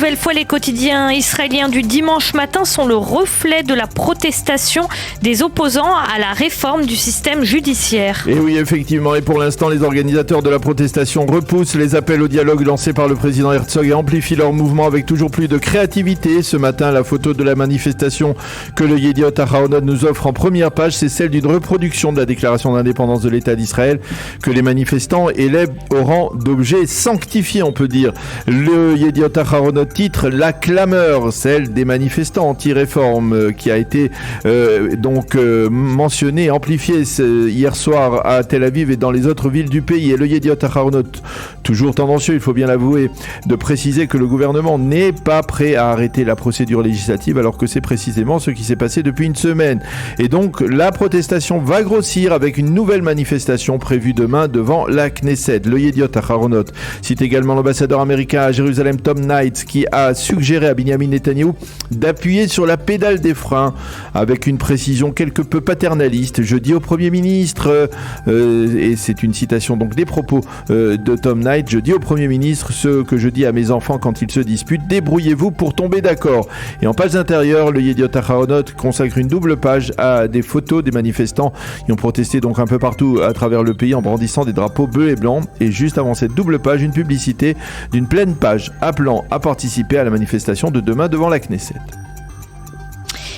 nouvelle fois, les quotidiens israéliens du dimanche matin sont le reflet de la protestation des opposants à la réforme du système judiciaire. Et oui, effectivement. Et pour l'instant, les organisateurs de la protestation repoussent les appels au dialogue lancés par le président Herzog et amplifient leur mouvement avec toujours plus de créativité. Ce matin, la photo de la manifestation que le Yediot Aharonot nous offre en première page, c'est celle d'une reproduction de la déclaration d'indépendance de l'État d'Israël que les manifestants élèvent au rang d'objet sanctifié, on peut dire. Le Yediot Aharonot titre La clameur, celle des manifestants anti-réforme, qui a été mentionnée, amplifiée hier soir à Tel Aviv et dans les autres villes du pays. Et le Yediot Aharonot, toujours tendancieux, il faut bien l'avouer, de préciser que le gouvernement n'est pas prêt à arrêter la procédure législative, alors que c'est précisément ce qui s'est passé depuis une semaine. Et donc, la protestation va grossir avec une nouvelle manifestation prévue demain devant la Knesset. Le Yediot Aharonot cite également l'ambassadeur américain à Jérusalem, Tom Knight, qui a suggéré à Benjamin Netanyahou d'appuyer sur la pédale des freins avec une précision quelque peu paternaliste. Je dis au Premier ministre, et c'est une citation donc des propos de Tom Knight, je dis au Premier ministre ce que je dis à mes enfants quand ils se disputent, débrouillez-vous pour tomber d'accord. Et en page intérieure, le Yediot Aharonot consacre une double page à des photos des manifestants qui ont protesté donc un peu partout à travers le pays en brandissant des drapeaux bleus et blancs. Et juste avant cette double page, une publicité d'une pleine page appelant à participer à la manifestation de demain devant la Knesset.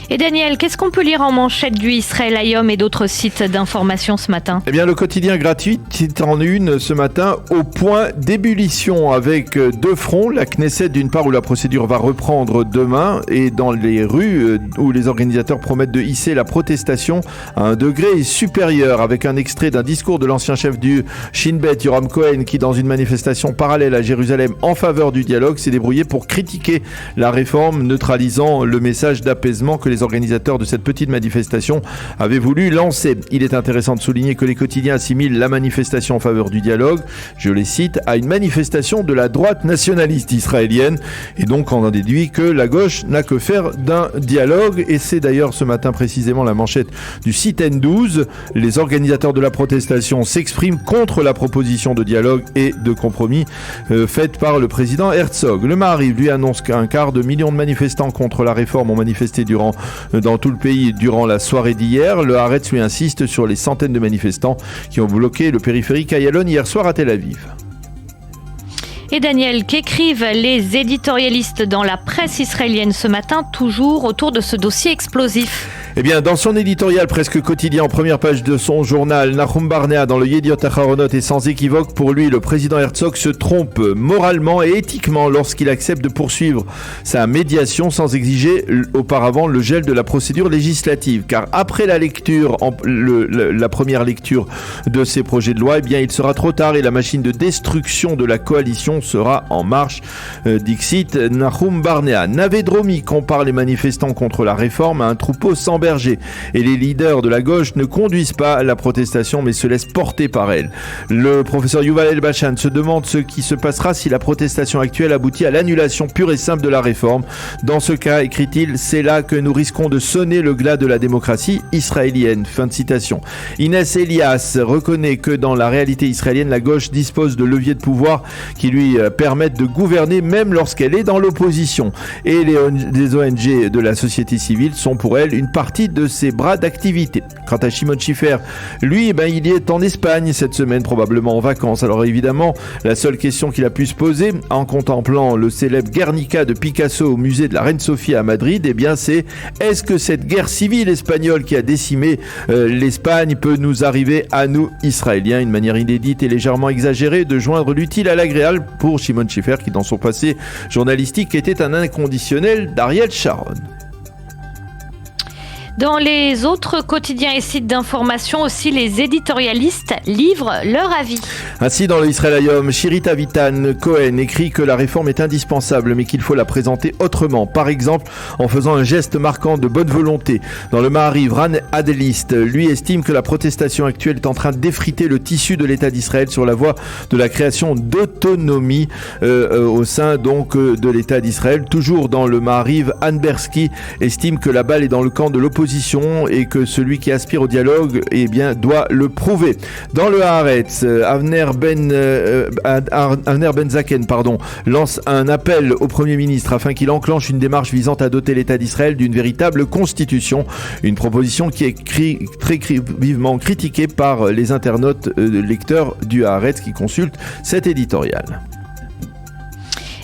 Et Daniel, qu'est-ce qu'on peut lire en manchette du Israël Hayom et d'autres sites d'information ce matin ? Eh bien, le quotidien gratuit est en une ce matin au point d'ébullition avec deux fronts. La Knesset d'une part où la procédure va reprendre demain et dans les rues où les organisateurs promettent de hisser la protestation à un degré supérieur avec un extrait d'un discours de l'ancien chef du Shin Bet, Yoram Cohen, qui dans une manifestation parallèle à Jérusalem en faveur du dialogue s'est débrouillé pour critiquer la réforme, neutralisant le message d'apaisement que les organisateurs de cette petite manifestation avaient voulu lancer. Il est intéressant de souligner que les quotidiens assimilent la manifestation en faveur du dialogue, je les cite, à une manifestation de la droite nationaliste israélienne, et donc on en déduit que la gauche n'a que faire d'un dialogue, et c'est d'ailleurs ce matin précisément la manchette du site N12. Les organisateurs de la protestation s'expriment contre la proposition de dialogue et de compromis faite par le président Herzog. Le Maariv lui annonce qu'un quart de million de manifestants contre la réforme ont manifesté dans tout le pays durant la soirée d'hier. Le Haaretz lui insiste sur les centaines de manifestants qui ont bloqué le périphérique Ayalon hier soir à Tel Aviv. Et Daniel, qu'écrivent les éditorialistes dans la presse israélienne ce matin, toujours autour de ce dossier explosif ? Eh bien, dans son éditorial presque quotidien en première page de son journal, Nahum Barnea dans le Yediot Aharonot est sans équivoque. Pour lui, le président Herzog se trompe moralement et éthiquement lorsqu'il accepte de poursuivre sa médiation sans exiger auparavant le gel de la procédure législative. Car après la lecture, la première lecture de ces projets de loi, eh bien, il sera trop tard et la machine de destruction de la coalition sera en marche. Dixit Nahum Barnea. Navedromi compare les manifestants contre la réforme à un troupeau sans berger. Et les leaders de la gauche ne conduisent pas la protestation mais se laissent porter par elle. Le professeur Yuval Elbashan se demande ce qui se passera si la protestation actuelle aboutit à l'annulation pure et simple de la réforme. Dans ce cas, écrit-il, c'est là que nous risquons de sonner le glas de la démocratie israélienne. Fin de citation. Inès Elias reconnaît que dans la réalité israélienne, la gauche dispose de leviers de pouvoir qui lui permettent de gouverner même lorsqu'elle est dans l'opposition. Et les ONG de la société civile sont pour elle une partie de ses bras d'activité. Quant à Shimon Schiffer, lui, il est en Espagne cette semaine, probablement en vacances. Alors évidemment, la seule question qu'il a pu se poser en contemplant le célèbre Guernica de Picasso au musée de la Reine Sophie à Madrid, eh bien c'est est-ce que cette guerre civile espagnole qui a décimé l'Espagne peut nous arriver à nous, Israéliens? Une manière inédite et légèrement exagérée de joindre l'utile à l'agréable pour Shimon Schiffer qui dans son passé journalistique était un inconditionnel d'Ariel Sharon. Dans les autres quotidiens et sites d'information aussi, les éditorialistes livrent leur avis. Ainsi, dans le Israël Hayom, Shirit Avitan Cohen écrit que la réforme est indispensable, mais qu'il faut la présenter autrement. Par exemple, en faisant un geste marquant de bonne volonté. Dans le Maariv, Ran Adelist, lui, estime que la protestation actuelle est en train d'effriter le tissu de l'État d'Israël sur la voie de la création d'autonomie au sein donc de l'État d'Israël. Toujours dans le Maariv, Anne Bersky estime que la balle est dans le camp de l'opposition l'opposition et que celui qui aspire au dialogue doit le prouver. Dans le Haaretz, Avner Ben Zaken lance un appel au Premier ministre afin qu'il enclenche une démarche visant à doter l'État d'Israël d'une véritable constitution. Une proposition qui est très vivement critiquée par les internautes lecteurs du Haaretz qui consultent cet éditorial.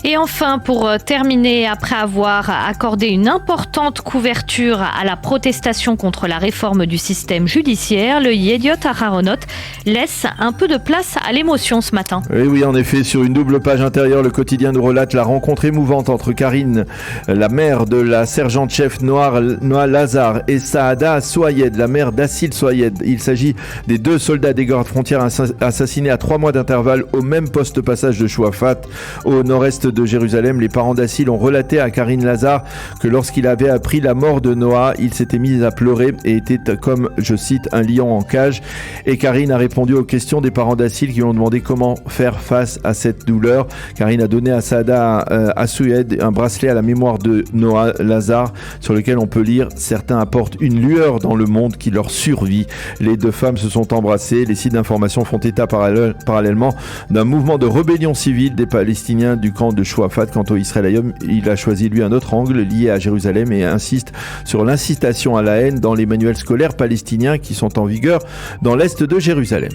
Et enfin, pour terminer, après avoir accordé une importante couverture à la protestation contre la réforme du système judiciaire, le Yediot Aharonot laisse un peu de place à l'émotion ce matin. Oui, en effet, sur une double page intérieure, le quotidien nous relate la rencontre émouvante entre Karine, la mère de la sergente-chef Noa Lazar, et Saada Soayed, la mère d'Assil Soayed. Il s'agit des 2 soldats des gardes-frontières assassinés à 3 mois d'intervalle au même poste de passage de Chouafat, au nord-est de Jérusalem. Les parents d'Assil ont relaté à Karine Lazar que lorsqu'il avait appris la mort de Noah, il s'était mis à pleurer et était comme, je cite, un lion en cage. Et Karine a répondu aux questions des parents d'Assil qui lui ont demandé comment faire face à cette douleur. Karine a donné à Saada Assouyed un bracelet à la mémoire de Noah Lazar sur lequel on peut lire « Certains apportent une lueur dans le monde qui leur survit ». Les 2 femmes se sont embrassées. Les sites d'information font état parallèlement d'un mouvement de rébellion civile des Palestiniens du camp de Chouafat. Quant au Israël, il a choisi lui un autre angle lié à Jérusalem et insiste sur l'incitation à la haine dans les manuels scolaires palestiniens qui sont en vigueur dans l'est de Jérusalem.